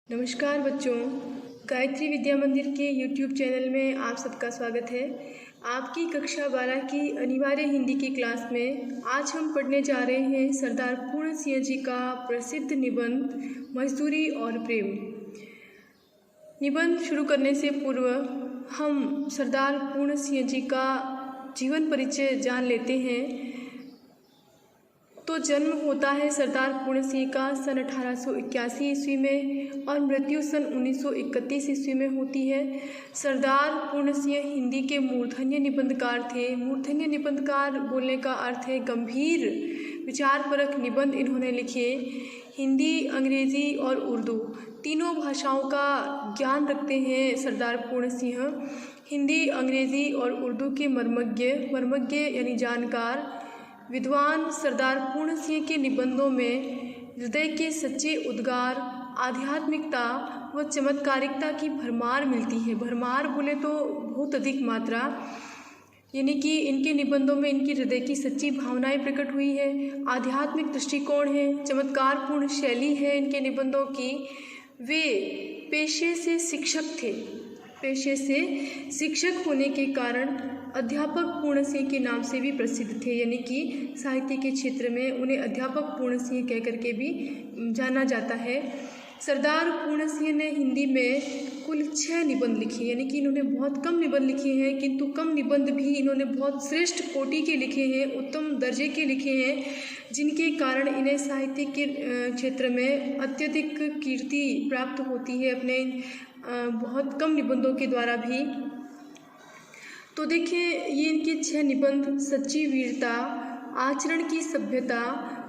नमस्कार बच्चों, गायत्री विद्या मंदिर के YouTube चैनल में आप सबका स्वागत है। आपकी कक्षा 12 की अनिवार्य हिंदी की क्लास में आज हम पढ़ने जा रहे हैं सरदार पूर्ण सिंह जी का प्रसिद्ध निबंध मजदूरी और प्रेम। निबंध शुरू करने से पूर्व हम सरदार पूर्ण सिंह जी का जीवन परिचय जान लेते हैं। तो जन्म होता है सरदार पूर्ण सिंह का सन 1881 ईस्वी में और मृत्यु सन 1931 ईस्वी में होती है। सरदार पूर्ण सिंह हिंदी के मूर्धन्य निबंधकार थे। मूर्धन्य निबंधकार बोलने का अर्थ है गंभीर विचारपरक निबंध इन्होंने लिखे। हिंदी, अंग्रेज़ी और उर्दू तीनों भाषाओं का ज्ञान रखते हैं सरदार पूर्ण सिंह। हिंदी, अंग्रेज़ी और उर्दू के मर्मज्ञ यानी जानकार विद्वान सरदार पूर्ण सिंह के निबंधों में हृदय के सच्चे उद्गार, आध्यात्मिकता व चमत्कारिकता की भरमार मिलती है। भरमार बोले तो बहुत अधिक मात्रा, यानी कि इनके निबंधों में इनकी हृदय की सच्ची भावनाएं प्रकट हुई है। आध्यात्मिक दृष्टिकोण है, चमत्कारपूर्ण शैली है इनके निबंधों की। वे पेशे से शिक्षक थे। पेशे से शिक्षक होने के कारण अध्यापक पूर्ण सिंह के नाम से भी प्रसिद्ध थे, यानी कि साहित्य के क्षेत्र में उन्हें अध्यापक पूर्ण सिंह कहकर के भी जाना जाता है। सरदार पूर्ण सिंह ने हिंदी में कुल 6 निबंध लिखे, यानी कि इन्होंने बहुत कम निबंध लिखे हैं, किंतु कम निबंध भी इन्होंने बहुत श्रेष्ठ कोटि के लिखे हैं, उत्तम दर्जे के लिखे हैं, जिनके कारण इन्हें साहित्य के क्षेत्र में अत्यधिक कीर्ति प्राप्त होती है अपने बहुत कम निबंधों के द्वारा भी। तो देखिए, ये इनके 6 निबंध सच्ची वीरता, आचरण की सभ्यता,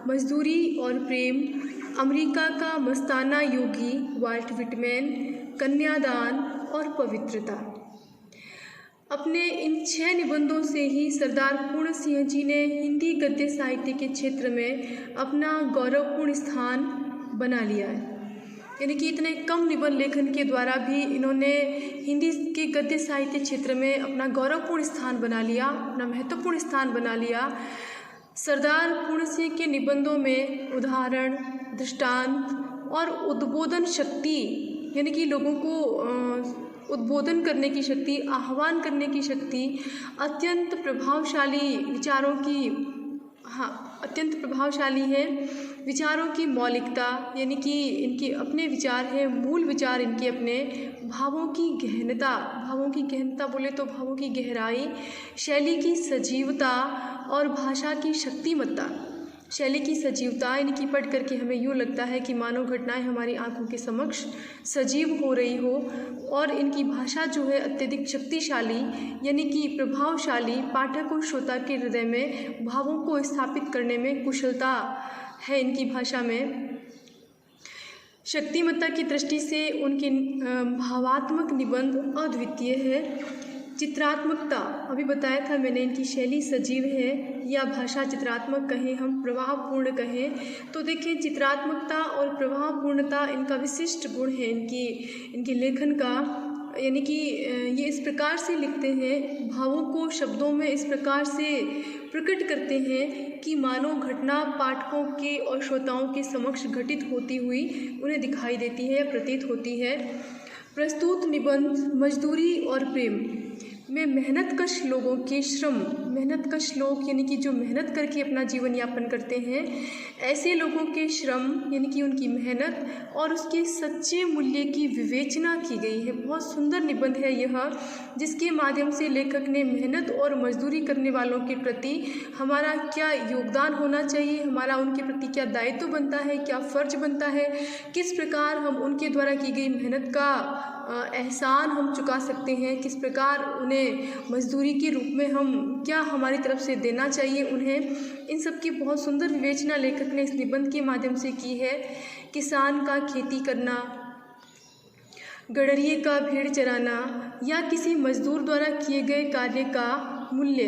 मजदूरी और प्रेम, अमेरिका का मस्ताना योगी वाल्ट विटमैन, कन्यादान और पवित्रता। अपने इन 6 निबंधों से ही सरदार पूर्ण सिंह जी ने हिंदी गद्य साहित्य के क्षेत्र में अपना गौरवपूर्ण स्थान बना लिया है। यानी कि इतने कम निबंध लेखन के द्वारा भी इन्होंने हिंदी के गद्य साहित्य क्षेत्र में अपना गौरवपूर्ण स्थान बना लिया, अपना महत्वपूर्ण स्थान बना लिया। सरदार पूर्ण सिंह के निबंधों में उदाहरण, दृष्टांत और उद्बोधन शक्ति, यानी कि लोगों को उद्बोधन करने की शक्ति, आह्वान करने की शक्ति, अत्यंत प्रभावशाली विचारों की अत्यंत प्रभावशाली है। विचारों की मौलिकता, यानी कि इनके अपने विचार हैं, मूल विचार इनके अपने, भावों की गहनता बोले तो भावों की गहराई, शैली की सजीवता और भाषा की शक्तिमत्ता। शैली की सजीवता, यानी कि पढ़ करके हमें यूँ लगता है कि मानो घटनाएं हमारी आंखों के समक्ष सजीव हो रही हो, और इनकी भाषा जो है अत्यधिक शक्तिशाली, यानी कि प्रभावशाली, पाठक और श्रोता के हृदय में भावों को स्थापित करने में कुशलता है इनकी भाषा में। शक्तिमत्ता की दृष्टि से उनके भावात्मक निबंध अद्वितीय है। चित्रात्मकता, अभी बताया था मैंने, इनकी शैली सजीव है, या भाषा चित्रात्मक कहें हम, प्रभावपूर्ण कहें तो देखिए चित्रात्मकता और प्रभावपूर्णता इनका विशिष्ट गुण है इनके लेखन का। यानी कि ये इस प्रकार से लिखते हैं, भावों को शब्दों में इस प्रकार से प्रकट करते हैं कि मानो घटना पाठकों के और श्रोताओं के समक्ष घटित होती हुई उन्हें दिखाई देती है या प्रतीत होती है। प्रस्तुत निबंध मजदूरी और प्रेम में मेहनतकश लोगों के श्रम, मेहनतकश लोग यानी कि जो मेहनत करके अपना जीवन यापन करते हैं, ऐसे लोगों के श्रम यानी कि उनकी मेहनत और उसके सच्चे मूल्य की विवेचना की गई है। बहुत सुंदर निबंध है यह, जिसके माध्यम से लेखक ने मेहनत और मजदूरी करने वालों के प्रति हमारा क्या योगदान होना चाहिए, हमारा उनके प्रति क्या दायित्व बनता है, क्या फ़र्ज बनता है, किस प्रकार हम उनके द्वारा की गई मेहनत का एहसान हम चुका सकते हैं, किस प्रकार उन्हें मजदूरी के रूप में हम क्या हमारी तरफ से देना चाहिए उन्हें, इन सब की बहुत सुंदर विवेचना लेखक ने इस निबंध के माध्यम से की है। किसान का खेती करना, गडरिये का भेड़ चराना या किसी मजदूर द्वारा किए गए कार्य का मूल्य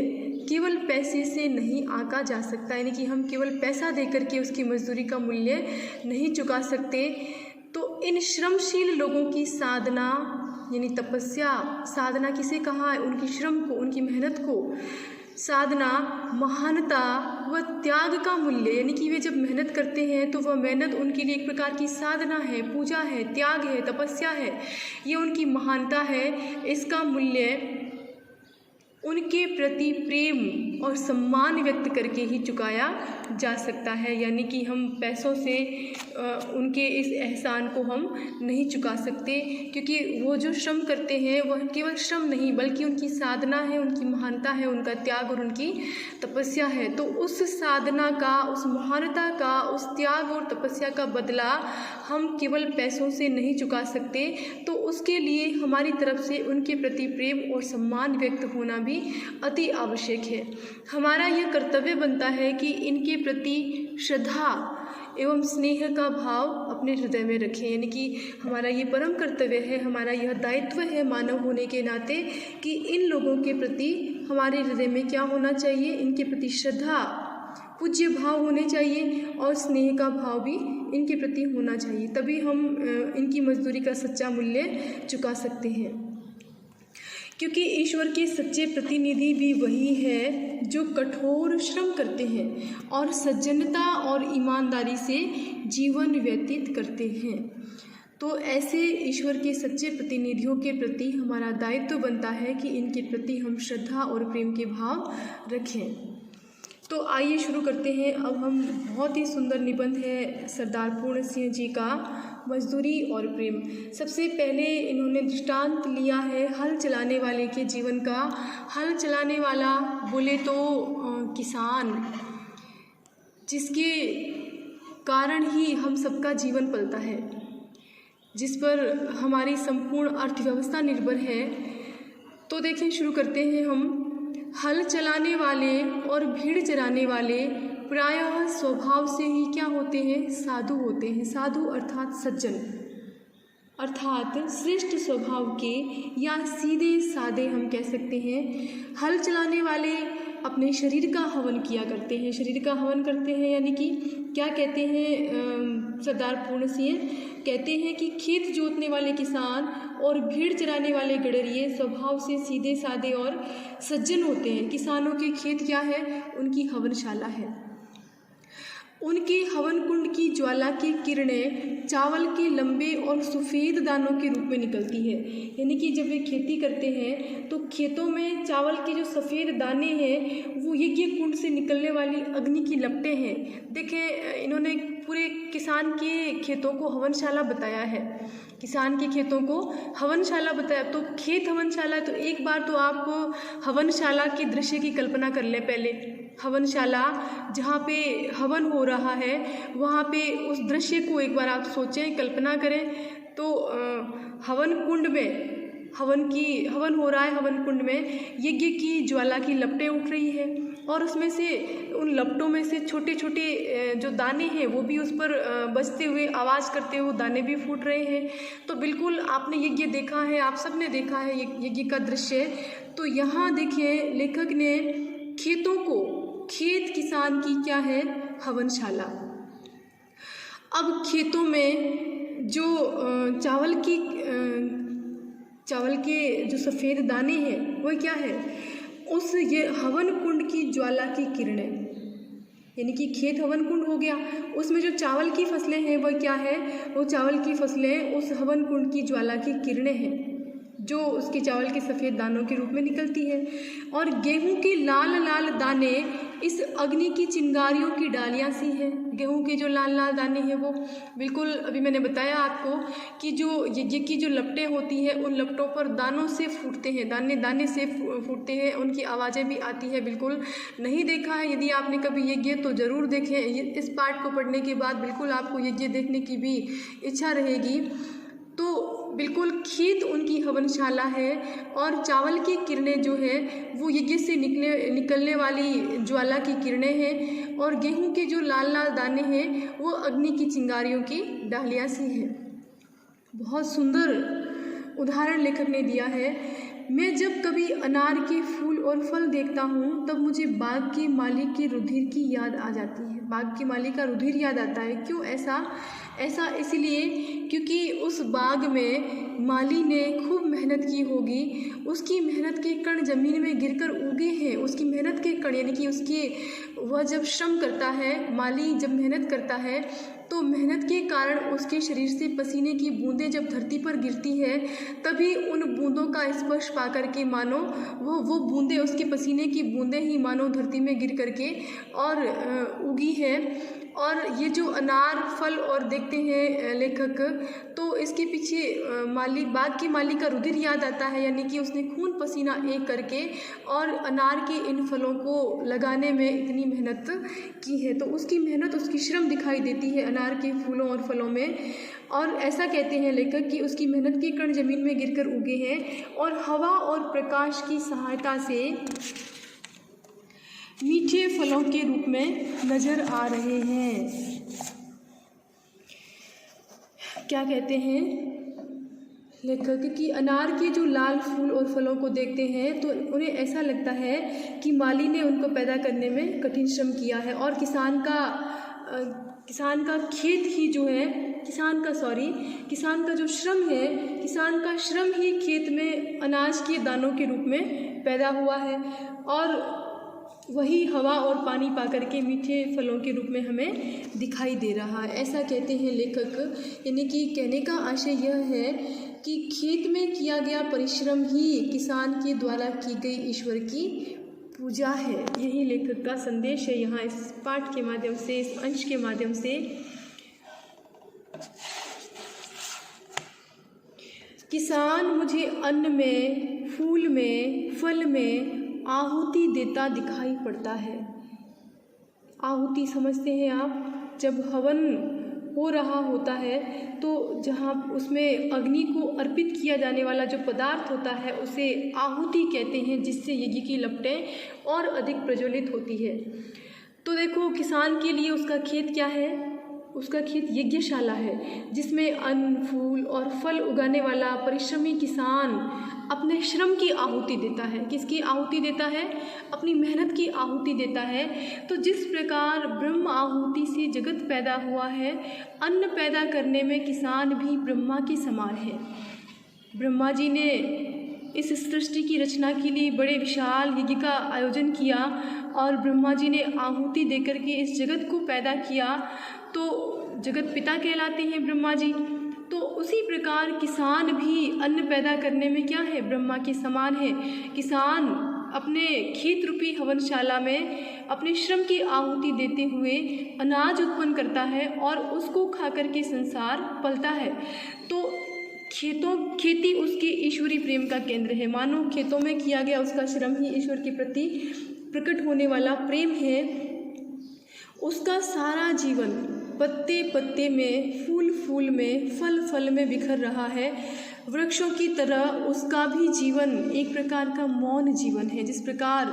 केवल पैसे से नहीं आंका जा सकता, यानी कि हम केवल पैसा देकर के उसकी मजदूरी का मूल्य नहीं चुका सकते। तो इन श्रमशील लोगों की साधना यानी तपस्या, साधना किसे कहा है, उनकी श्रम को, उनकी मेहनत को साधना, महानता व त्याग का मूल्य, यानी कि वे जब मेहनत करते हैं तो वह मेहनत उनके लिए एक प्रकार की साधना है, पूजा है, त्याग है, तपस्या है, ये उनकी महानता है। इसका मूल्य उनके प्रति प्रेम और सम्मान व्यक्त करके ही चुकाया जा सकता है, यानी कि हम पैसों से उनके इस एहसान को हम नहीं चुका सकते, क्योंकि वो जो श्रम करते हैं वह केवल श्रम नहीं बल्कि उनकी साधना है, उनकी महानता है, उनका त्याग और उनकी तपस्या है। तो उस साधना का, उस महानता का, उस त्याग और तपस्या का बदला हम केवल पैसों से नहीं चुका सकते। तो उसके लिए हमारी तरफ से उनके प्रति प्रेम और सम्मान व्यक्त होना भी अति आवश्यक है। हमारा यह कर्तव्य बनता है कि इनके प्रति श्रद्धा एवं स्नेह का भाव अपने हृदय में रखें, यानी कि हमारा ये परम कर्तव्य है, हमारा यह दायित्व है मानव होने के नाते कि इन लोगों के प्रति हमारे हृदय में क्या होना चाहिए, इनके प्रति श्रद्धा, पूज्य भाव होने चाहिए और स्नेह का भाव भी इनके प्रति होना चाहिए। तभी हम इनकी मजदूरी का सच्चा मूल्य चुका सकते हैं, क्योंकि ईश्वर के सच्चे प्रतिनिधि भी वही है जो कठोर श्रम करते हैं और सज्जनता और ईमानदारी से जीवन व्यतीत करते हैं। तो ऐसे ईश्वर के सच्चे प्रतिनिधियों के प्रति हमारा दायित्व बनता है कि इनके प्रति हम श्रद्धा और प्रेम के भाव रखें। तो आइए शुरू करते हैं। अब हम बहुत ही सुंदर निबंध है सरदार पूर्ण सिंह जी का, मजदूरी और प्रेम। सबसे पहले इन्होंने दृष्टांत लिया है हल चलाने वाले के जीवन का। हल चलाने वाला बोले तो किसान, जिसके कारण ही हम सबका जीवन पलता है, जिस पर हमारी संपूर्ण अर्थव्यवस्था निर्भर है। तो देखें, शुरू करते हैं हम। हल चलाने वाले और भीड़ चराने वाले प्रायः स्वभाव से ही क्या होते हैं, साधु होते हैं। साधु अर्थात सज्जन, अर्थात श्रेष्ठ स्वभाव के या सीधे साधे हम कह सकते हैं। हल चलाने वाले अपने शरीर का हवन किया करते हैं। शरीर का हवन करते हैं यानी कि क्या कहते हैं सरदार पूर्ण सिंह कहते हैं कि खेत जोतने वाले किसान और भीड़ चराने वाले गडरिये स्वभाव से सीधे साधे और सज्जन होते हैं। किसानों के खेत क्या है, उनकी हवनशाला है। उनके हवन कुंड की ज्वाला की किरणें चावल के लंबे और सफ़ेद दानों के रूप में निकलती है। यानी कि जब वे खेती करते हैं तो खेतों में चावल के जो सफ़ेद दाने हैं वो यज्ञ कुंड से निकलने वाली अग्नि की लपटें हैं। देखें, इन्होंने पूरे किसान के खेतों को हवनशाला बताया है। किसान के खेतों को हवनशाला बताया। तो खेत हवनशाला, तो एक बार तो आप हवनशाला के दृश्य की कल्पना कर लें। पहले हवनशाला जहाँ पे हवन हो रहा है वहाँ पे उस दृश्य को एक बार आप सोचें, कल्पना करें। तो हवन कुंड में हवन हो रहा है। हवन कुंड में यज्ञ की ज्वाला की लपटें उठ रही है और उसमें से, उन लपटों में से छोटे छोटे जो दाने हैं वो भी उस पर बजते हुए, आवाज़ करते हुए दाने भी फूट रहे हैं। तो बिल्कुल आपने यज्ञ देखा है, आप सब ने देखा है यज्ञ का दृश्य। तो यहाँ देखिए लेखक ने खेतों को, खेत किसान की क्या है, हवनशाला। अब खेतों में जो चावल के जो सफ़ेद दाने हैं वो क्या है, उस ये हवन कुंड की ज्वाला की किरणें, यानी कि खेत हवन कुंड हो गया, उसमें जो चावल की फसलें हैं वह क्या है, वो चावल की फसलें उस हवन कुंड की ज्वाला की किरणें हैं जो उसके चावल के सफ़ेद दानों के रूप में निकलती है। और गेहूं के लाल लाल दाने इस अग्नि की चिंगारियों की डालियां सी हैं। गेहूं के जो लाल लाल दाने हैं वो बिल्कुल, अभी मैंने बताया आपको कि जो यज्ञ की जो लपटें होती हैं उन लपटों पर दानों से फूटते हैं, दाने दाने से फूटते हैं, उनकी आवाज़ें भी आती हैं। बिल्कुल नहीं देखा है, यदि आपने कभी यज्ञ तो ज़रूर देखें। इस पाठ को पढ़ने के बाद बिल्कुल आपको यज्ञ देखने की भी इच्छा रहेगी। तो बिल्कुल खेत उनकी हवनशाला है और चावल की किरणें जो है वो यज्ञ से निकलने वाली ज्वाला की किरणें हैं और गेहूं के जो लाल लाल दाने हैं वो अग्नि की चिंगारियों की डालियाँ सी हैं। बहुत सुंदर उदाहरण लेखक ने दिया है। मैं जब कभी अनार के फूल और फल देखता हूँ तब मुझे बाग के माली के रुधिर की याद आ जाती है। बाग की माली का रुधिर याद आता है। क्यों ऐसा? ऐसा इसलिए क्योंकि उस बाग में माली ने खूब मेहनत की होगी, उसकी मेहनत के कण ज़मीन में गिरकर उगे हैं। उसकी मेहनत के कण यानी कि उसके वह जब श्रम करता है, माली जब मेहनत करता है तो मेहनत के कारण उसके शरीर से पसीने की बूंदें जब धरती पर गिरती है, तभी उन बूंदों का स्पर्श पा करके मानो वो बूंदें, उसके पसीने की बूंदें ही मानो धरती में गिर करके और उगी है। और ये जो अनार फल और देखते हैं लेखक, तो इसके पीछे माली, बाग की माली का रुधिर याद आता है, यानी कि उसने खून पसीना एक करके और अनार के इन फलों को लगाने में इतनी मेहनत की है। तो उसकी मेहनत, उसकी श्रम दिखाई देती है अनार के फूलों और फलों में। और ऐसा कहते हैं लेखक कि उसकी मेहनत के कण ज़मीन में गिरकर उगे हैं और हवा और प्रकाश की सहायता से मीठे फलों के रूप में नजर आ रहे हैं। क्या कहते हैं लेखक कि अनार के जो लाल फूल और फलों को देखते हैं तो उन्हें ऐसा लगता है कि माली ने उनको पैदा करने में कठिन श्रम किया है और किसान का खेत ही जो है, किसान का जो श्रम है, किसान का श्रम ही खेत में अनाज के दानों के रूप में पैदा हुआ है और वही हवा और पानी पा करके मीठे फलों के रूप में हमें दिखाई दे रहा है। ऐसा कहते हैं लेखक, यानी कि कहने का आशय यह है कि खेत में किया गया परिश्रम ही किसान के द्वारा की गई ईश्वर की पूजा है। यही लेखक का संदेश है यहाँ इस पाठ के माध्यम से, इस अंश के माध्यम से। किसान मुझे अन्न में, फूल में, फल में आहुति देता दिखाई पड़ता है। आहुति समझते हैं आप? जब हवन हो रहा होता है तो जहाँ उसमें अग्नि को अर्पित किया जाने वाला जो पदार्थ होता है उसे आहुति कहते हैं, जिससे यज्ञ की लपटें और अधिक प्रज्वलित होती है। तो देखो, किसान के लिए उसका खेत क्या है? उसका खेत यज्ञशाला है, जिसमें अन्न, फूल और फल उगाने वाला परिश्रमी किसान अपने श्रम की आहुति देता है। किसकी आहुति देता है? अपनी मेहनत की आहुति देता है। तो जिस प्रकार ब्रह्म आहुति से जगत पैदा हुआ है, अन्न पैदा करने में किसान भी ब्रह्मा के समान है। ब्रह्मा जी ने इस सृष्टि की रचना के लिए बड़े विशाल यज्ञ का आयोजन किया और ब्रह्मा जी ने आहुति देकर के इस जगत को पैदा किया, तो जगत पिता कहलाते हैं ब्रह्मा जी। तो उसी प्रकार किसान भी अन्न पैदा करने में क्या है? ब्रह्मा के समान है। किसान अपने खेत रूपी हवनशाला में अपने श्रम की आहुति देते हुए अनाज उत्पन्न करता है और उसको खाकर के संसार पलता है। तो खेती उसके ईश्वरीय प्रेम का केंद्र है। मानो खेतों में किया गया उसका श्रम ही ईश्वर के प्रति प्रकट होने वाला प्रेम है। उसका सारा जीवन पत्ते पत्ते में, फूल फूल में, फल फल में बिखर रहा है। वृक्षों की तरह उसका भी जीवन एक प्रकार का मौन जीवन है। जिस प्रकार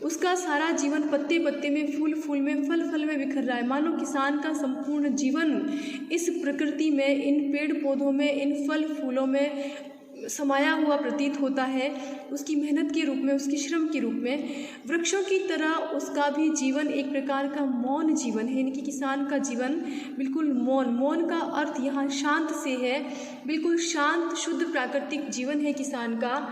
उसका सारा जीवन पत्ते पत्ते में, फूल फूल में, फल फल में बिखर रहा है। मानो किसान का संपूर्ण जीवन इस प्रकृति में, इन पेड़ पौधों में, इन फल फूलों में समाया हुआ प्रतीत होता है, उसकी मेहनत के रूप में, उसकी श्रम के रूप में। वृक्षों की तरह उसका भी जीवन एक प्रकार का मौन जीवन है। यानी कि किसान का जीवन बिल्कुल मौन का अर्थ यहाँ शांत से है। बिल्कुल शांत शुद्ध प्राकृतिक जीवन है किसान का।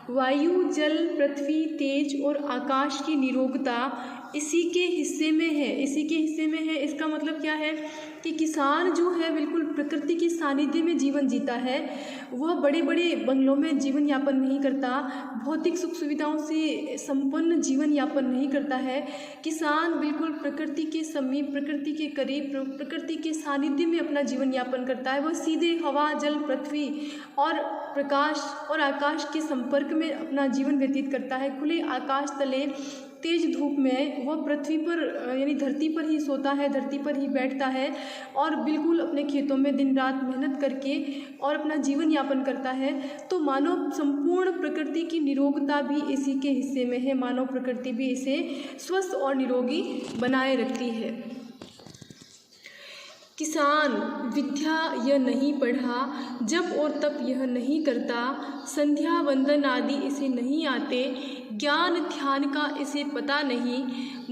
वायु, जल, पृथ्वी, तेज और आकाश की निरोगता इसी के हिस्से में है। इसका मतलब क्या है कि किसान जो है बिल्कुल प्रकृति के सानिध्य में जीवन जीता है। वह बड़े बड़े बंगलों में जीवन यापन नहीं करता, भौतिक सुख सुविधाओं से संपन्न जीवन यापन नहीं करता है। किसान बिल्कुल प्रकृति के समीप, प्रकृति के करीब, प्रकृति के सानिध्य में अपना जीवन यापन करता है। वह सीधे हवा, जल, पृथ्वी और प्रकाश और आकाश के संपर्क में अपना जीवन व्यतीत करता है। खुले आकाश तले तेज धूप में वह पृथ्वी पर यानी धरती पर ही सोता है, धरती पर ही बैठता है और बिल्कुल अपने खेतों में दिन रात मेहनत करके और अपना जीवन यापन करता है। तो मानव संपूर्ण प्रकृति की निरोगता भी इसी के हिस्से में है। मानव प्रकृति भी इसे स्वस्थ और निरोगी बनाए रखती है। किसान विद्या यह नहीं पढ़ा, जब और तप यह नहीं करता, संध्या वंदन आदि इसे नहीं आते, ज्ञान ध्यान का इसे पता नहीं,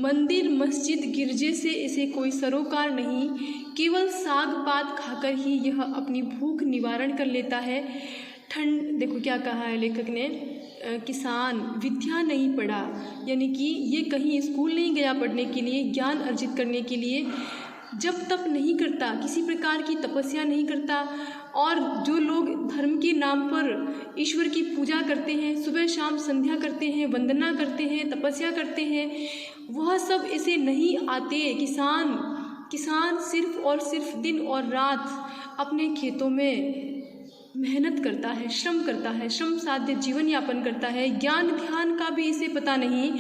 मंदिर मस्जिद गिरजे से इसे कोई सरोकार नहीं, केवल साग पात खाकर ही यह अपनी भूख निवारण कर लेता है। देखो क्या कहा है लेखक ने, किसान विद्या नहीं पढ़ा, यानी कि ये कहीं स्कूल नहीं गया पढ़ने के लिए, ज्ञान अर्जित करने के लिए, जब तप नहीं करता, किसी प्रकार की तपस्या नहीं करता, और जो लोग धर्म के नाम पर ईश्वर की पूजा करते हैं, सुबह शाम संध्या करते हैं, वंदना करते हैं, तपस्या करते हैं, वह सब इसे नहीं आते। किसान सिर्फ और सिर्फ दिन और रात अपने खेतों में मेहनत करता है, श्रम करता है, श्रम साध्य जीवन यापन करता है, ज्ञान ध्यान का भी इसे पता नहीं।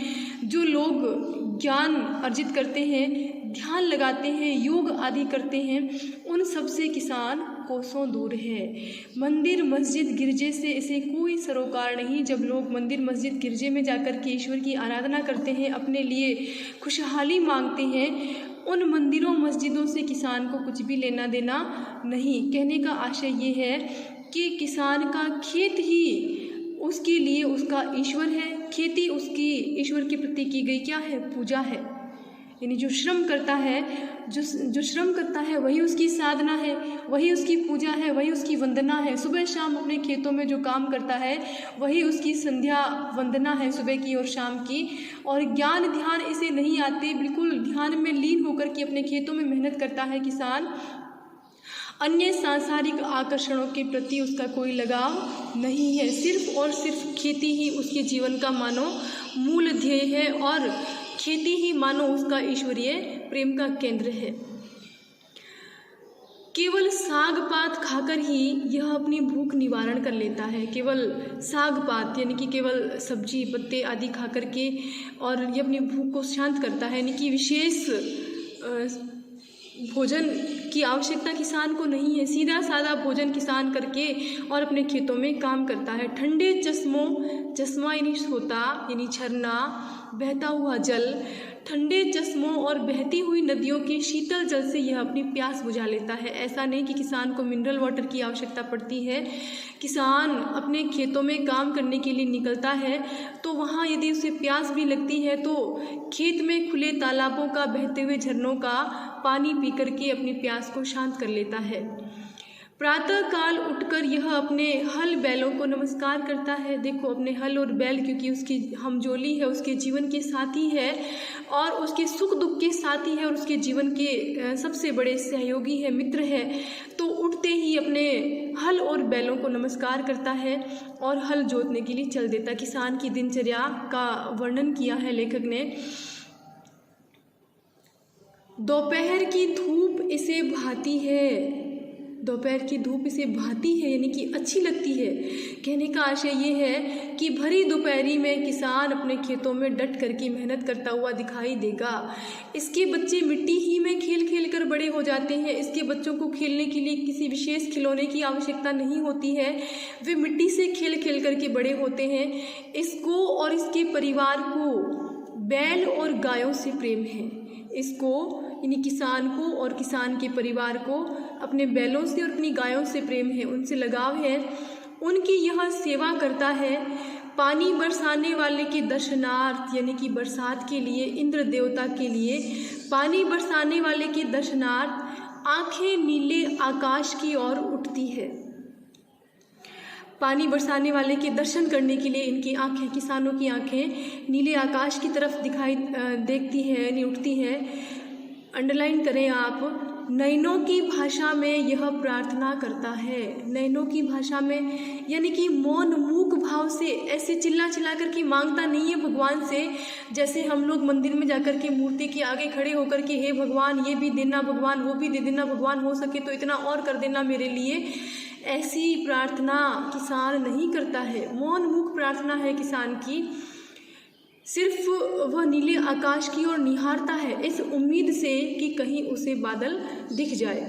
जो लोग ज्ञान अर्जित करते हैं, ध्यान लगाते हैं, योग आदि करते हैं, उन सब से किसान कोसों दूर है। मंदिर मस्जिद गिरजे से इसे कोई सरोकार नहीं। जब लोग मंदिर मस्जिद गिरजे में जाकर के ईश्वर की आराधना करते हैं, अपने लिए खुशहाली मांगते हैं, उन मंदिरों मस्जिदों से किसान को कुछ भी लेना देना नहीं। कहने का आशय ये है कि किसान का खेत ही उसके लिए उसका ईश्वर है, खेती उसकी ईश्वर के प्रति की गई क्या है, पूजा है। यानी जो श्रम करता है, जो श्रम करता है वही उसकी साधना है, वही उसकी पूजा है, वही उसकी वंदना है। सुबह शाम अपने खेतों में जो काम करता है वही उसकी संध्या वंदना है, सुबह की और शाम की। और ज्ञान ध्यान इसे नहीं आते, बिल्कुल ध्यान में लीन होकर के अपने खेतों में मेहनत करता है किसान। अन्य सांसारिक आकर्षणों के प्रति उसका कोई लगाव नहीं है, सिर्फ और सिर्फ खेती ही उसके जीवन का मानो मूल ध्येय है, और खेती ही मानो उसका ईश्वरीय प्रेम का केंद्र है। केवल साग पात खाकर ही यह अपनी भूख निवारण कर लेता है। केवल साग पात यानी कि केवल सब्जी पत्ते आदि खाकर के, और ये अपनी भूख को शांत करता है। यानी कि विशेष भोजन की आवश्यकता किसान को नहीं है, सीधा साधा भोजन किसान करके और अपने खेतों में काम करता है। ठंडे चश्मा यानी सोता यानी झरना, बहता हुआ जल, ठंडे चश्मों और बहती हुई नदियों के शीतल जल से यह अपनी प्यास बुझा लेता है। ऐसा नहीं कि किसान को मिनरल वाटर की आवश्यकता पड़ती है। किसान अपने खेतों में काम करने के लिए निकलता है तो वहाँ यदि उसे प्यास भी लगती है तो खेत में खुले तालाबों का, बहते हुए झरनों का पानी पी करके अपनी प्यास को शांत कर लेता है। प्रातः काल उठकर यह अपने हल बैलों को नमस्कार करता है। देखो अपने हल और बैल, क्योंकि उसकी हमजोली है, उसके जीवन के साथी है और उसके सुख दुख के साथी है और उसके जीवन के सबसे बड़े सहयोगी है, मित्र है। तो उठते ही अपने हल और बैलों को नमस्कार करता है और हल जोतने के लिए चल देता। किसान की दिनचर्या का वर्णन किया है लेखक ने। दोपहर की धूप इसे भाती है, दोपहर की धूप इसे भाती है यानी कि अच्छी लगती है। कहने का आशय ये है कि भरी दोपहरी में किसान अपने खेतों में डट करके मेहनत करता हुआ दिखाई देगा। इसके बच्चे मिट्टी ही में खेल खेल कर बड़े हो जाते हैं। इसके बच्चों को खेलने के लिए किसी विशेष खिलौने की आवश्यकता नहीं होती है, वे मिट्टी से खेल खेल करके बड़े होते हैं। इसको और इसके परिवार को बैल और गायों से प्रेम है। इसको यानी किसान को और किसान के परिवार को अपने बैलों से और अपनी गायों से प्रेम है, उनसे लगाव है, उनकी यह सेवा करता है। पानी बरसाने वाले के दर्शनार्थ यानी कि बरसात के लिए, इंद्र देवता के लिए पानी बरसाने वाले के दर्शनार्थ आंखें नीले आकाश की ओर उठती है। पानी बरसाने वाले के दर्शन करने के लिए इनकी आंखें, किसानों की आंखें नीले आकाश की तरफ देखती है यानी उठती है। अंडरलाइन करें आप, नैनों की भाषा में यह प्रार्थना करता है। नैनों की भाषा में यानी कि मौन मूक भाव से, ऐसे चिल्ला चिल्ला करके मांगता नहीं है भगवान से, जैसे हम लोग मंदिर में जाकर के मूर्ति के आगे खड़े होकर के हे भगवान ये भी देना, भगवान वो भी दे देना, भगवान हो सके तो इतना और कर देना मेरे लिए। ऐसी प्रार्थना किसान नहीं करता है, मौन मूक प्रार्थना है किसान की। सिर्फ वह नीले आकाश की ओर निहारता है इस उम्मीद से कि कहीं उसे बादल दिख जाए।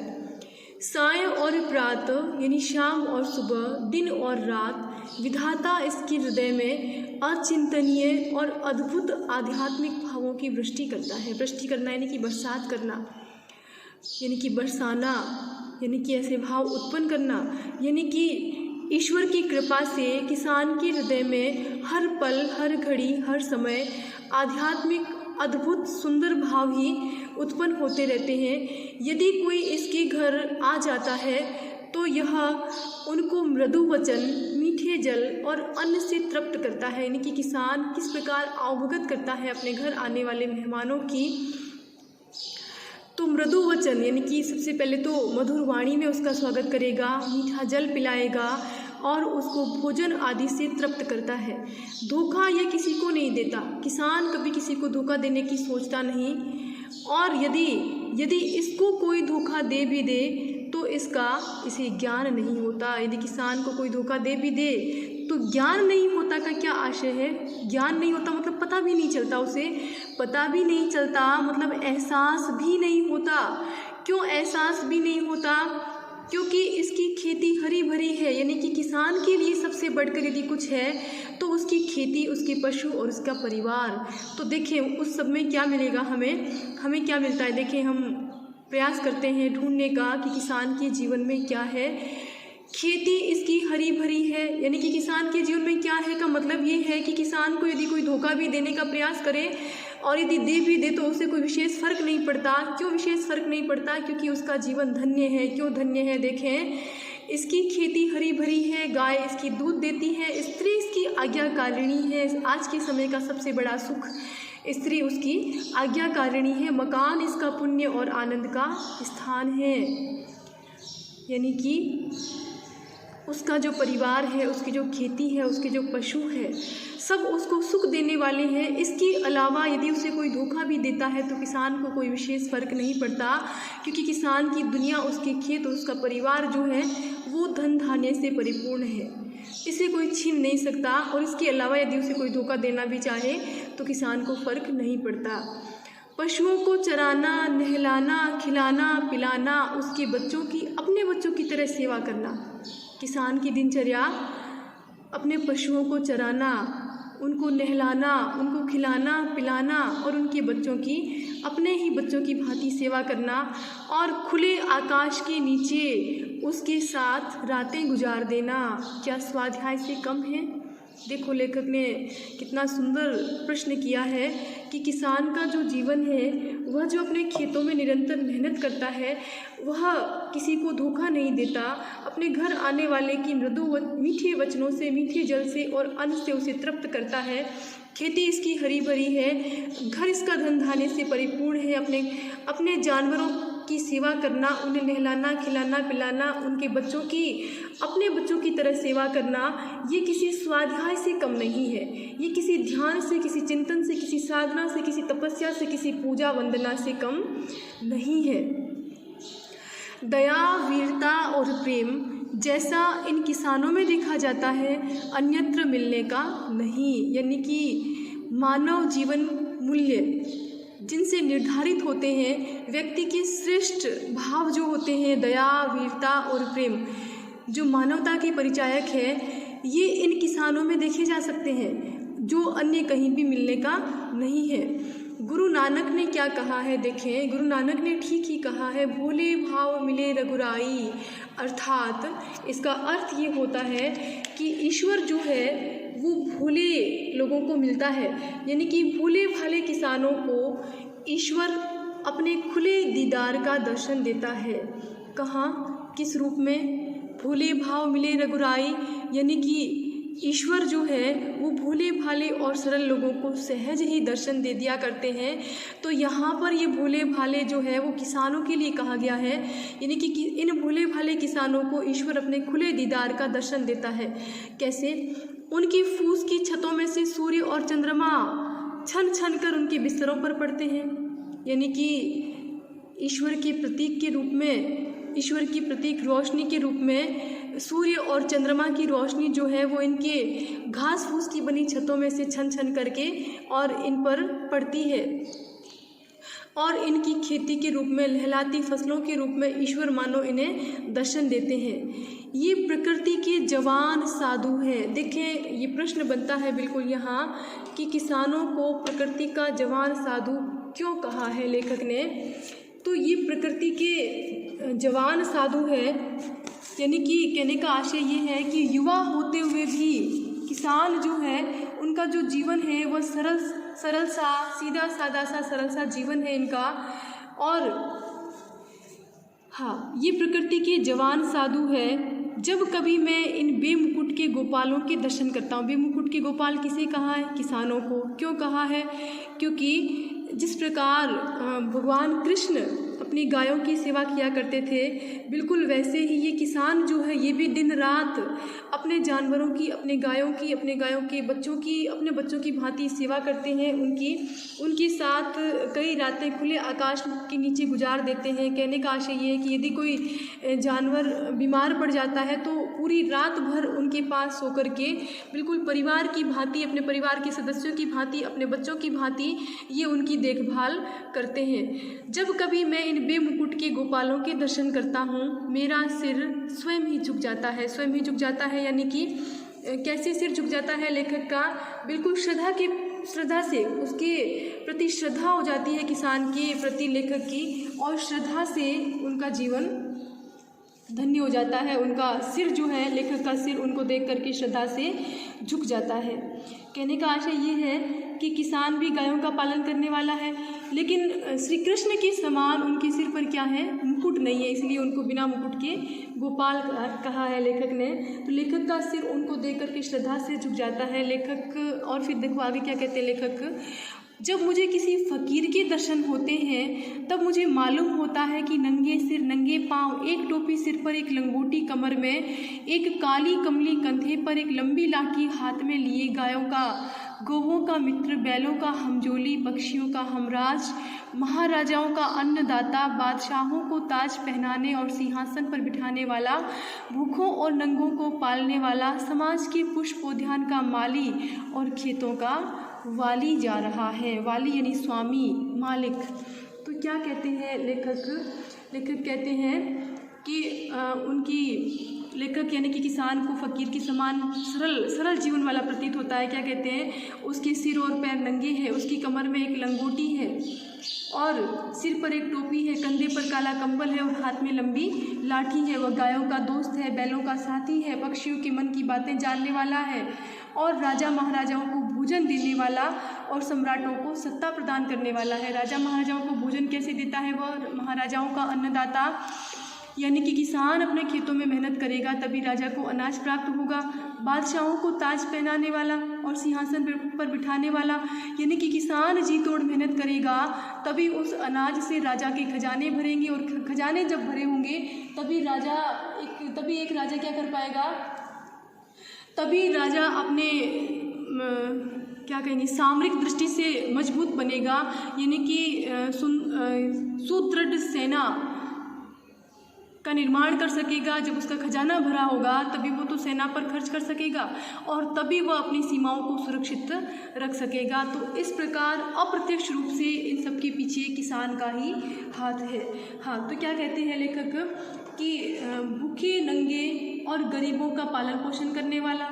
साय और प्रातः यानी शाम और सुबह, दिन और रात, विधाता इसके हृदय में अचिंतनीय और अद्भुत आध्यात्मिक भावों की वृष्टि करता है। वृष्टि करना यानी कि बरसात करना। यानी कि बरसाना, यानी कि ऐसे भाव उत्पन्न करना, यानी कि ईश्वर की कृपा से किसान के हृदय में हर पल, हर घड़ी, हर समय आध्यात्मिक अद्भुत सुंदर भाव ही उत्पन्न होते रहते हैं। यदि कोई इसके घर आ जाता है तो यह उनको मृदु वचन, मीठे जल और अन्न से तृप्त करता है। यानी कि किसान किस प्रकार अवगत करता है अपने घर आने वाले मेहमानों की, तो मृदु वचन यानी कि सबसे पहले तो मधुर वाणी में उसका स्वागत करेगा, मीठा जल पिलाएगा और उसको भोजन आदि से तृप्त करता है। धोखा यह किसी को नहीं देता, किसान कभी किसी को धोखा देने की सोचता नहीं। और यदि इसको कोई धोखा दे भी दे तो इसे ज्ञान नहीं होता। यदि किसान को कोई धोखा दे भी दे तो ज्ञान नहीं होता का क्या आशय है? ज्ञान नहीं होता मतलब पता भी नहीं चलता, उसे पता भी नहीं चलता मतलब एहसास भी नहीं होता। क्यों एहसास भी नहीं होता? क्योंकि इसकी खेती हरी भरी है। यानी कि किसान के लिए सबसे बढ़कर यदि कुछ है तो उसकी खेती, उसके पशु और उसका परिवार। तो देखें उस सब में क्या मिलेगा हमें क्या मिलता है। देखें हम प्रयास करते हैं ढूंढने का कि किसान के जीवन में क्या है। खेती इसकी हरी भरी है, यानी कि किसान के जीवन में क्या है का मतलब ये है कि किसान को यदि कोई धोखा भी देने का प्रयास करे और यदि दे भी दे तो उसे कोई विशेष फर्क नहीं पड़ता। क्यों विशेष फर्क नहीं पड़ता? क्योंकि उसका जीवन धन्य है। क्यों धन्य है? देखें इसकी खेती हरी भरी है, गाय इसकी दूध देती है, स्त्री इसकी आज्ञाकारिणी है। आज के समय का सबसे बड़ा सुख स्त्री उसकी आज्ञाकारिणी है। मकान इसका पुण्य और आनंद का स्थान है। यानी कि उसका जो परिवार है, उसकी जो खेती है, उसके जो पशु है, सब उसको सुख देने वाले हैं। इसके अलावा यदि उसे कोई धोखा भी देता है तो किसान को कोई विशेष फ़र्क नहीं पड़ता, क्योंकि किसान की दुनिया, उसके खेत और उसका परिवार जो है वो धन धान्य से परिपूर्ण है, इसे कोई छीन नहीं सकता। और इसके अलावा यदि उसे कोई धोखा देना भी चाहे तो किसान को फ़र्क नहीं पड़ता। पशुओं को चराना, नहलाना, खिलाना, पिलाना, उसके बच्चों की अपने बच्चों की तरह सेवा करना। किसान की दिनचर्या अपने पशुओं को चराना, उनको नहलाना, उनको खिलाना पिलाना और उनके बच्चों की अपने ही बच्चों की भांति सेवा करना और खुले आकाश के नीचे उसके साथ रातें गुजार देना क्या स्वाध्याय से कम है? देखो लेखक ने कितना सुंदर प्रश्न किया है कि किसान का जो जीवन है, वह जो अपने खेतों में निरंतर मेहनत करता है, वह किसी को धोखा नहीं देता, अपने घर आने वाले की मृदु मीठे वचनों से, मीठे जल से और अन्न से उसे तृप्त करता है। खेती इसकी हरी भरी है, घर इसका धन धान्य से परिपूर्ण है। अपने जानवरों की सेवा करना, उन्हें नहलाना, खिलाना, पिलाना, उनके बच्चों की अपने बच्चों की तरह सेवा करना, ये किसी स्वाध्याय से कम नहीं है। ये किसी ध्यान से, किसी चिंतन से, किसी साधना से, किसी तपस्या से, किसी पूजा वंदना से कम नहीं है। दया, वीरता और प्रेम जैसा इन किसानों में देखा जाता है, अन्यत्र मिलने का नहीं। यानी कि मानव जीवन मूल्य जिनसे निर्धारित होते हैं, व्यक्ति के श्रेष्ठ भाव जो होते हैं, दया, वीरता और प्रेम, जो मानवता के परिचायक है, ये इन किसानों में देखे जा सकते हैं, जो अन्य कहीं भी मिलने का नहीं है। गुरु नानक ने क्या कहा है? देखें, गुरु नानक ने ठीक ही कहा है, भोले भाव मिले रघुराई। अर्थात इसका अर्थ ये होता है कि ईश्वर जो है वो भोले लोगों को मिलता है। यानी कि भोले भाले किसानों को ईश्वर अपने खुले दीदार का दर्शन देता है। कहाँ, किस रूप में? भोले भाव मिले रघुराई। यानी कि ईश्वर जो है वो भोले भाले और सरल लोगों को सहज ही दर्शन दे दिया करते हैं। तो यहाँ पर ये भोले भाले जो है वो किसानों के लिए कहा गया है। यानी कि इन भोले भाले किसानों को ईश्वर अपने खुले दीदार का दर्शन देता है। कैसे? उनकी फूस की छतों में से सूर्य और चंद्रमा छन छन कर उनके बिस्तरों पर पड़ते हैं। यानी कि ईश्वर के प्रतीक के रूप में, ईश्वर की प्रतीक रोशनी के रूप में सूर्य और चंद्रमा की रोशनी जो है वो इनके घास फूस की बनी छतों में से छन छन करके और इन पर पड़ती है। और इनकी खेती के रूप में, लहलाती फसलों के रूप में ईश्वर मानो इन्हें दर्शन देते हैं। ये प्रकृति के जवान साधु हैं। देखें, ये प्रश्न बनता है बिल्कुल यहाँ कि किसानों को प्रकृति का जवान साधु क्यों कहा है लेखक ने? तो ये प्रकृति के जवान साधु है, यानी कि कहने का आशय ये है कि युवा होते हुए भी किसान जो है उनका जो जीवन है वह सरल सा, सीधा सादा सा, सरल सा जीवन है इनका। और हाँ, ये प्रकृति के जवान साधु है। जब कभी मैं इन बेमुकुट के गोपालों के दर्शन करता हूँ, बेमुकुट के गोपाल किसे कहा है? किसानों को। क्यों कहा है? क्योंकि जिस प्रकार भगवान कृष्ण अपनी गायों की सेवा किया करते थे, बिल्कुल वैसे ही ये किसान जो है ये भी दिन रात अपने जानवरों की, अपने गायों के बच्चों की, अपने बच्चों की भांति सेवा करते हैं। उनके साथ कई रातें खुले आकाश के नीचे गुजार देते हैं। कहने का आशय ये है कि यदि कोई जानवर बीमार पड़ जाता है तो पूरी रात भर उनके पास सो कर के बिल्कुल परिवार की भांति, अपने परिवार के सदस्यों की भांति, अपने बच्चों की भांति ये उनकी देखभाल करते हैं। जब कभी मैं इन बेमुकुट के गोपालों के दर्शन करता हूँ, मेरा सिर स्वयं ही झुक जाता है। स्वयं ही झुक जाता है यानी कि कैसे सिर झुक जाता है लेखक का? बिल्कुल श्रद्धा से, उसके प्रति श्रद्धा हो जाती है किसान के प्रति लेखक की, और श्रद्धा से उनका जीवन धन्य हो जाता है। उनका सिर जो है, लेखक का सिर उनको देख करके श्रद्धा से झुक जाता है। कहने का आशय ये है कि किसान भी गायों का पालन करने वाला है, लेकिन श्री कृष्ण के समान उनके सिर पर क्या है? मुकुट नहीं है, इसलिए उनको बिना मुकुट के गोपाल कहा है लेखक ने। तो लेखक का सिर उनको देख करके श्रद्धा से झुक जाता है लेखक। और फिर देखो आगे क्या कहते हैं लेखक, जब मुझे किसी फ़कीर के दर्शन होते हैं तब मुझे मालूम होता है कि नंगे सिर, नंगे पाँव, एक टोपी सिर पर, एक लंगोटी कमर में, एक काली कमली कंधे पर, एक लंबी लाठी हाथ में लिए, गायों का, गौवों का मित्र, बैलों का हमजोली, पक्षियों का हमराज, महाराजाओं का अन्नदाता, बादशाहों को ताज पहनाने और सिंहासन पर बिठाने वाला, भूखों और नंगों को पालने वाला, समाज के पुष्पोद्यान का माली और खेतों का वाली जा रहा है। वाली यानी स्वामी, मालिक। तो क्या कहते हैं लेखक? लेखक कहते हैं कि लेखक यानी कि किसान को फ़कीर के समान सरल जीवन वाला प्रतीत होता है। क्या कहते हैं? उसके सिर और पैर नंगे हैं, उसकी कमर में एक लंगोटी है और सिर पर एक टोपी है, कंधे पर काला कंबल है और हाथ में लंबी लाठी है। वह गायों का दोस्त है, बैलों का साथी है, पक्षियों के मन की बातें जानने वाला है और राजा महाराजाओं को भोजन देने वाला और सम्राटों को सत्ता प्रदान करने वाला है। राजा महाराजाओं को भोजन कैसे देता है? वह महाराजाओं का अन्नदाता, यानी कि किसान अपने खेतों में मेहनत करेगा तभी राजा को अनाज प्राप्त होगा। बादशाहों को ताज पहनाने वाला और सिंहासन पर बिठाने वाला, यानी कि किसान जी तोड़ मेहनत करेगा तभी उस अनाज से राजा के खजाने भरेंगे, और खजाने जब भरे होंगे तभी एक राजा क्या कर पाएगा? तभी राजा अपने क्या कहेंगे, सामरिक दृष्टि से मजबूत बनेगा, यानी कि सुदृढ़ सेना का निर्माण कर सकेगा। जब उसका खजाना भरा होगा तभी वो तो सेना पर खर्च कर सकेगा और तभी वह अपनी सीमाओं को सुरक्षित रख सकेगा। तो इस प्रकार अप्रत्यक्ष रूप से इन सब के पीछे किसान का ही हाथ है। हाँ, तो क्या कहते हैं लेखक कि भूखे नंगे और गरीबों का पालन पोषण करने वाला,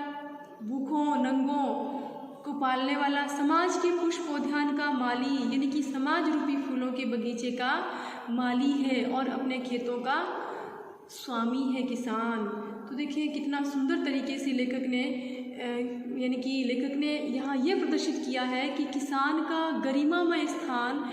भूखों नंगों को पालने वाला, समाज के पुष्पोद्यान का माली, यानी कि समाज रूपी फूलों के बगीचे का माली है और अपने खेतों का स्वामी है किसान। तो देखिए कितना सुंदर तरीके से लेखक ने यहाँ ये प्रदर्शित किया है कि किसान का गरिमामय स्थान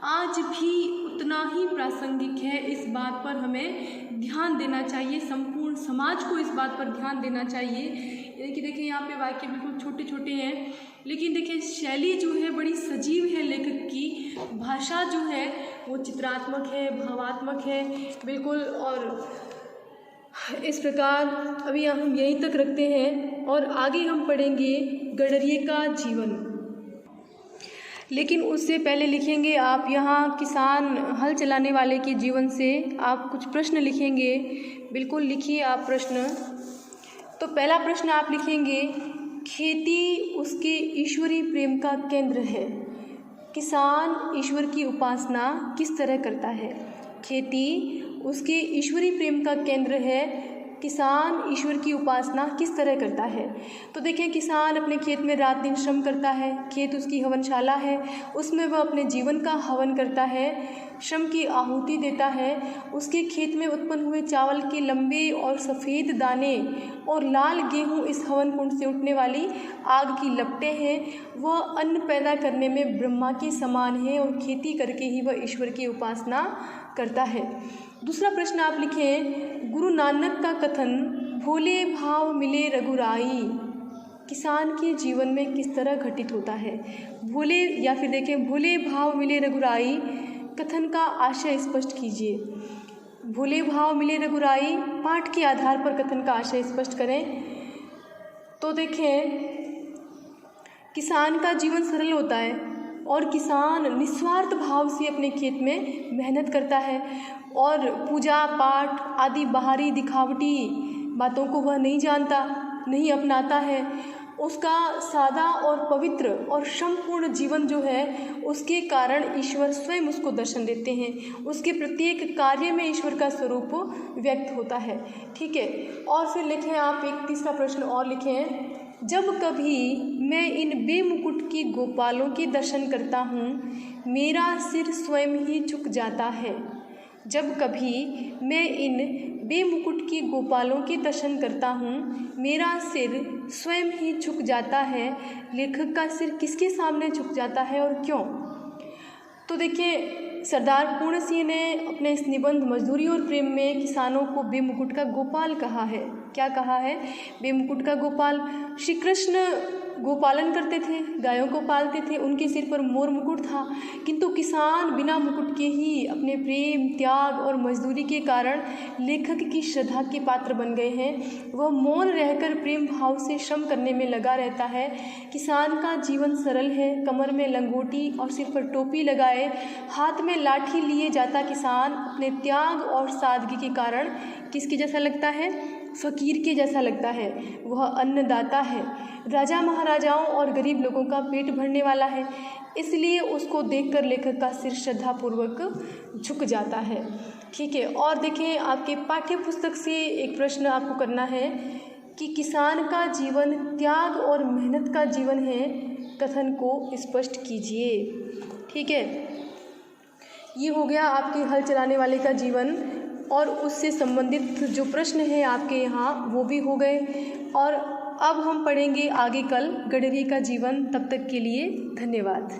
आज भी उतना ही प्रासंगिक है। इस बात पर हमें ध्यान देना चाहिए, संपूर्ण समाज को इस बात पर ध्यान देना चाहिए। देखिए यहाँ पे वाक्य बिल्कुल छोटे छोटे हैं, लेकिन देखिए शैली जो है बड़ी सजीव है लेखक की, भाषा जो है वो चित्रात्मक है, भावात्मक है बिल्कुल। और इस प्रकार अभी हम यहीं तक रखते हैं और आगे हम पढ़ेंगे गडरिये का जीवन। लेकिन उससे पहले लिखेंगे आप यहाँ किसान हल चलाने वाले के जीवन से आप कुछ प्रश्न लिखेंगे। बिल्कुल लिखिए आप प्रश्न। तो पहला प्रश्न आप लिखेंगे, खेती उसके ईश्वरीय प्रेम का केंद्र है। किसान ईश्वर की उपासना किस तरह करता है? खेती उसके ईश्वरीय प्रेम का केंद्र है। किसान ईश्वर की उपासना किस तरह करता है। तो देखें, किसान अपने खेत में रात दिन श्रम करता है, खेत उसकी हवनशाला है, उसमें वह अपने जीवन का हवन करता है, श्रम की आहुति देता है। उसके खेत में उत्पन्न हुए चावल के लंबे और सफ़ेद दाने और लाल गेहूँ इस हवन कुंड से उठने वाली आग की लपटें हैं। वह अन्न पैदा करने में ब्रह्मा के समान है और खेती करके ही वह ईश्वर की उपासना करता है। दूसरा प्रश्न आप लिखें, गुरु नानक का कथन भोले भाव मिले रघुराई किसान के जीवन में किस तरह घटित होता है। भोले, या फिर देखें भोले भाव मिले रघुराई कथन का आशय स्पष्ट कीजिए। भोले भाव मिले रघुराई पाठ के आधार पर कथन का आशय स्पष्ट करें। तो देखें, किसान का जीवन सरल होता है और किसान निस्वार्थ भाव से अपने खेत में मेहनत करता है और पूजा पाठ आदि बाहरी दिखावटी बातों को वह नहीं जानता, नहीं अपनाता है। उसका सादा और पवित्र और श्रमपूर्ण जीवन जो है, उसके कारण ईश्वर स्वयं उसको दर्शन देते हैं। उसके प्रत्येक कार्य में ईश्वर का स्वरूप व्यक्त होता है। ठीक है, और फिर लिखें आप एक तीसरा प्रश्न और लिखें, जब कभी मैं इन बेमुकुट के गोपालों के दर्शन करता हूँ मेरा सिर स्वयं ही झुक जाता है। जब कभी मैं इन बेमुकुट के गोपालों के दर्शन करता हूँ मेरा सिर स्वयं ही झुक जाता है। लेखक का सिर किसके सामने झुक जाता है और क्यों। तो देखिए, सरदार पूर्ण सिंह ने अपने इस निबंध मजदूरी और प्रेम में किसानों को बेमुकुट का गोपाल कहा है। क्या कहा है? बेमुकुट का गोपाल। श्री कृष्ण गोपालन करते थे, गायों को पालते थे, उनके सिर पर मोर मुकुट था, किंतु किसान बिना मुकुट के ही अपने प्रेम, त्याग और मजदूरी के कारण लेखक की श्रद्धा के पात्र बन गए हैं। वह मौन रहकर प्रेम भाव से श्रम करने में लगा रहता है। किसान का जीवन सरल है, कमर में लंगोटी और सिर पर टोपी लगाए हाथ में लाठी लिए जाता किसान अपने त्याग और सादगी के कारण किसके जैसा लगता है? फ़कीर के जैसा लगता है। वह अन्नदाता है, राजा महाराजाओं और गरीब लोगों का पेट भरने वाला है, इसलिए उसको देखकर लेखक का सिर श्रद्धापूर्वक झुक जाता है। ठीक है, और देखें, आपके पाठ्य पुस्तक से एक प्रश्न आपको करना है कि किसान का जीवन त्याग और मेहनत का जीवन है, कथन को स्पष्ट कीजिए। ठीक है, ये हो गया आपके हल चलाने वाले का जीवन और उससे संबंधित जो प्रश्न है आपके यहाँ वो भी हो गए। और अब हम पढ़ेंगे आगे कल गडरी का जीवन। तब तक के लिए धन्यवाद।